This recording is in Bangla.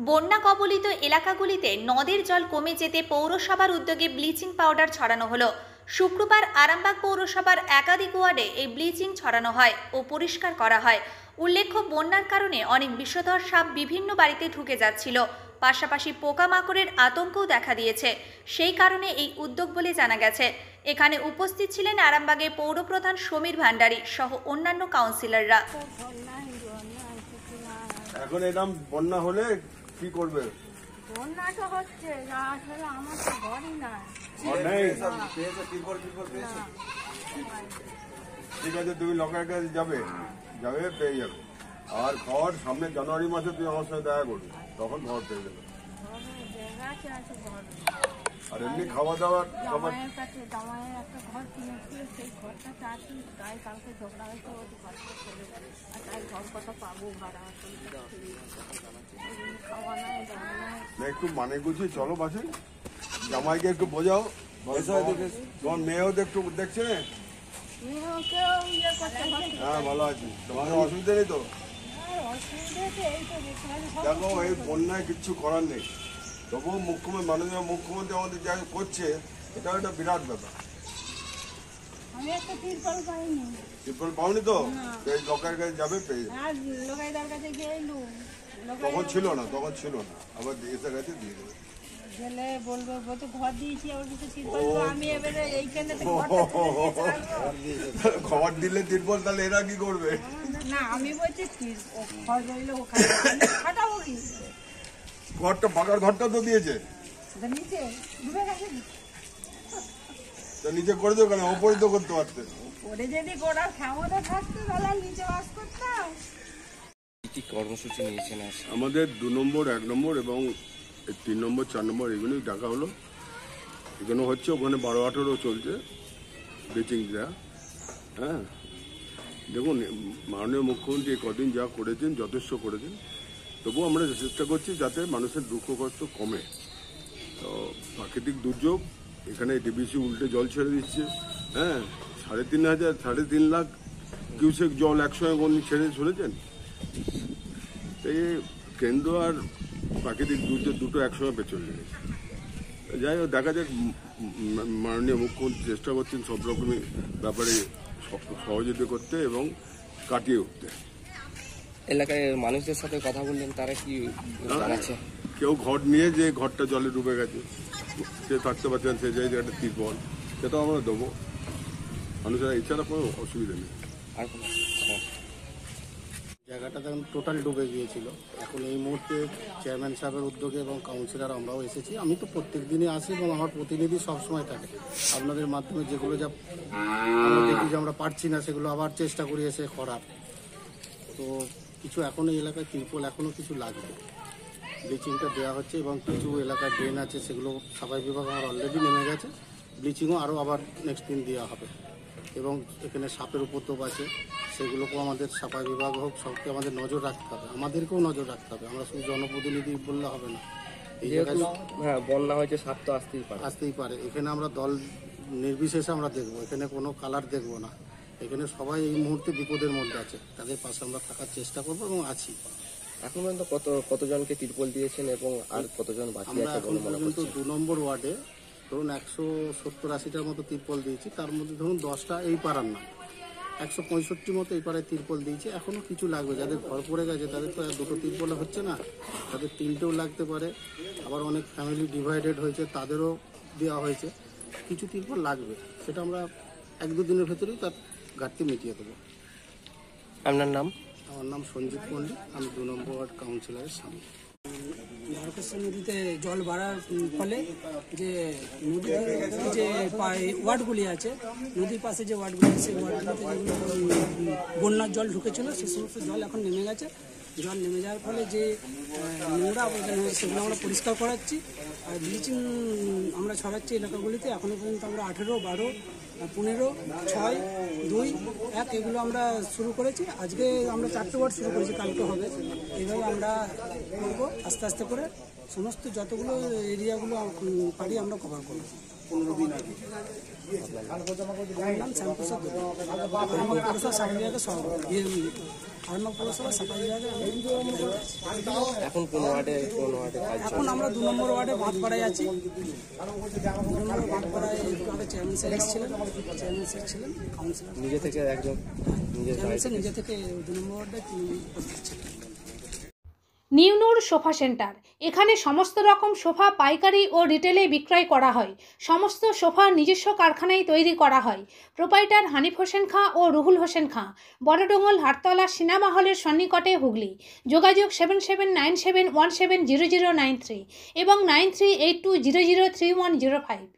বন্যা কবলিত এলাকাগুলিতে নদের জল কমে যেতে পৌরসভার উদ্যোগে ব্লিচিং পাউডার ছড়ানো হলো। শুক্রবার আরামবাগ পৌরসভার একাধিক ওয়ার্ডে এই ব্লিচিং ছড়ানো হয় ও পরিষ্কার করা হয়। উল্লেখ্য, বন্যার কারণে অনেক বিষধর সাপ বিভিন্ন বাড়িতে ঢুকে যাচ্ছিল, পাশাপাশি পোকামাকড়ের আতঙ্কও দেখা দিয়েছে। সেই কারণে এই উদ্যোগ বলে জানা গেছে। এখানে উপস্থিত ছিলেন আরামবাগের পৌরপ্রধান সমীর ভান্ডারী সহ অন্যান্য কাউন্সিলররা। এখন এরকম বন্যা হলে কি করবে? বন্যা তো হচ্ছে, আসলে আমার তো ঘরই নাই। ঠিক আছে, তুমি লোকের কাছে যাবে পেয়ে যাবে। আর ঘর সামনে জানুয়ারি মাসে তুমি আমার সাথে দেখা করবে, তখন ঘর পেয়ে যাবে। আর এমনি খাওয়া দাওয়ার জামাইয়ের কাছে জামাইয়ের একটা ঘর কিনেছিল, সেই ঘরটা চাচ্ছি, তাই কালকে ঝগড়া হয়েছে, ওই ঘরটা চলে যাবে। আর তাই ঘর কত পাবো ভাড়া, খাওয়া নাই দাওয়া নাই। একটু মানে গুছিয়ে চলো বাসে, জামাইকে একটু বোঝাও। তোমার মেয়েও তো একটু দেখছে। হ্যাঁ, ভালো আছি। তোমার অসুবিধা নেই তো? দেখো, এই বন্যায় কিচ্ছু করার নেই, তবুও মাননীয় মুখ্যমন্ত্রী আমাদের যা করছে, এটা একটা বিরাট ব্যাপার। আমি একটা তিরপল পাইনি। তিরপল পাওনি তো? এই লোকের কাছে যাবে, পেয়ে যাবে। তখন ছিল না, আবার এসে গেছে, দিয়ে দেবে। গেলে বলবো তো ঘর দিয়েছি, আমার কিছু তিরপল, আমি এবারে এইখানে খবর দিলে তিরপল, তাহলে এরা কি করবে? না, আমি বলছি ঘর রইলো ওখানে, ফাটাবো কি? ঘরটা ফাঁকার ঘরটা তো দিয়েছে, নিচে ডুবে গেছে। তো নিচে করে দেবো কেন? ওপরে তো করতে পারতে। ওরে যদি গোড়ার ক্ষমতা থাকতো তাহলে নিচে বাস করতাম। কি কর্মসূচি নিয়েছেন? আমাদের 2 নম্বর, 1 নম্বর এবং 3 নম্বর, 4 নম্বর এগুলোই ডাকা হলো। এখানে হচ্ছে, ওখানে 12-18 চলছে ব্লিচিং দেওয়া। হ্যাঁ, দেখুন, মাননীয় মুখ্যমন্ত্রী কদিন যা করেছেন, যথেষ্ট করেছেন। তবুও আমরা চেষ্টা করছি যাতে মানুষের দুঃখ কষ্ট কমে। তো প্রাকৃতিক দুর্যোগ, এখানে ডিবিসি উল্টে জল ছেড়ে দিচ্ছে। হ্যাঁ, 3.5 লাখ কিউসেক জল একসঙ্গে ছেড়ে শুনেছেন। এই কেন্দ্র আর প্রাকৃতিক দুর্যোগ দুটো একসঙ্গে পেছনে লেগেছে। যাই হোক, দেখা যাক, মাননীয় মুখ্যমন্ত্রী চেষ্টা করছেন সব রকমই ব্যাপারে সহযোগিতা করতে এবং কাটিয়ে উঠতে। এলাকায় মানুষদের সাথে কথা বললেন, তারা কি জানাচ্ছে? কেউ ঘর নিয়ে যে ঘরটা জলে ডুবে গেছে, সে থাকতে পারছেন, সে জায়গাটা তিরপল, সেটাও আমরা দেবো মানুষেরা, এছাড়া কোনো অসুবিধা নেই। আর জায়গাটা তখন টোটাল ডুবে গিয়েছিল। এখন এই মুহূর্তে চেয়ারম্যান সাহেবের উদ্যোগে এবং কাউন্সিলর আমরাও এসেছি। আমি তো প্রত্যেক দিনই আসি এবং আমার প্রতিনিধি সবসময় থাকে। আপনাদের মাধ্যমে যেগুলো যা আমরা দেখি যে আমরা পারছি না, সেগুলো আবার চেষ্টা করি এসে করার। তো কিছু এখনও এলাকায় তিরপল এখনও কিছু লাগবে, ব্লিচিংটা দেওয়া হচ্ছে এবং কিছু এলাকায় ড্রেন আছে, সেগুলো সাফাই বিভাগ আমার অলরেডি নেমে গেছে। ব্লিচিংও আরও আবার নেক্সট দিন দেওয়া হবে। এবং এখানে সাপের উপদ্রব আছে, সেগুলোকেও আমাদের সাফাই বিভাগ হোক, সবকে আমাদের নজর রাখতে হবে, আমাদেরকেও নজর রাখতে হবে। আমরা শুধু জনপ্রতিনিধি বললে হবে না। এই জায়গায় বন্যা হয়েছে, সাপ তো আসতেই পারে। এখানে আমরা দল নির্বিশেষে আমরা দেখবো, এখানে কোনো কালার দেখবো না। এখানে সবাই এই মুহূর্তে বিপদের মধ্যে আছে, তাদের পাশে আমরা থাকার চেষ্টা করবো এবং আছি। এখন পর্যন্ত কতজনকে তিরপল দিয়েছেন এবং আর কতজন বাকি আছে? আমরা এখন পর্যন্ত 2 নম্বর ওয়ার্ডে ধরুন 170-80টার মতো তিরপল দিয়েছি। তার মধ্যে ধরুন 10টা এই পাড়ার না, 165 মতো এই পাড়ায় তিরপল দিয়েছি। এখনও কিছু লাগবে, যাদের ঘর পড়ে গেছে তাদের তো 2টো তিরপলে হচ্ছে না, তাদের 3টেও লাগতে পারে। আবার অনেক ফ্যামিলি ডিভাইডেড হয়েছে, তাদেরও দেওয়া হয়েছে। কিছু তিরপল লাগবে, সেটা আমরা 1-2 দিনের ভেতরেই তার ঘাটতি মিটিয়ে দেবো। আপনার নাম? আমার নাম সঞ্জিত মল্লিক, আমি 2 নম্বর ওয়ার্ড কাউন্সিলরের সামনে। দ্বারকেশ্বর নদীতে জল বাড়ার ফলে যে নদীর যে ওয়ার্ডগুলি আছে, নদীর পাশে যে ওয়ার্ডগুলি আছে, সেই ওয়ার্ডগুলিতে যেগুলো বন্যার জল ঢুকেছিল, সে সমস্ত জল এখন নেমে গেছে। জল নেমে যাওয়ার ফলে যে নোংরা আবর্জনা হয়েছে, সেগুলো আমরা পরিষ্কার করাচ্ছি। আর ব্লিচিং আমরা ছড়াচ্ছি এলাকাগুলিতে। এখনও পর্যন্ত আমরা 18, 12, 15, 6, 2, 1 এগুলো আমরা শুরু করেছি। আজকে আমরা 4টে ওয়ার্ড শুরু করেছি, কালকে হবে। এইভাবে আমরা করবো আস্তে আস্তে করে, সমস্ত যতগুলো এরিয়াগুলো পারি আমরা কভার করবো। আমার নাম শ্যামপ্রসাদ দেব। আরামবাগ পৌরসভা সাফাই বিভাগের সভাপতি। আরামবাগ পৌরসভা সাফাই বিভাগে আমি দায়িত্বে আছি। এখন কোন ওয়ার্ডে কাজ এখন আমরা 2 নম্বর ওয়ার্ডে ভাতপাড়ায় আছি। 2 নম্বর ভাতপাড়ায় একটু আগে চেয়ারম্যান স্যার এসেছিলেন, কাউন্সিলর নিজে থেকে একজন চেয়ারম্যান স্যার নিজে থেকে 2 নম্বর ওয়ার্ডে করতেছেন। নিউ নূর সোফা সেন্টার, এখানে সমস্ত রকম সোফা পাইকারি ও রিটেলে বিক্রয় করা হয়। সমস্ত সোফা নিজস্ব কারখানায় তৈরি করা হয়। প্রোপাইটার হানিফ হোসেন খাঁ ও রুহুল হোসেন খাঁ, বড়ডোঙ্গল হাটতলা সিনেমা হলের সন্নিকটে, হুগলি। যোগাযোগ 7797170093 এবং 9382003105।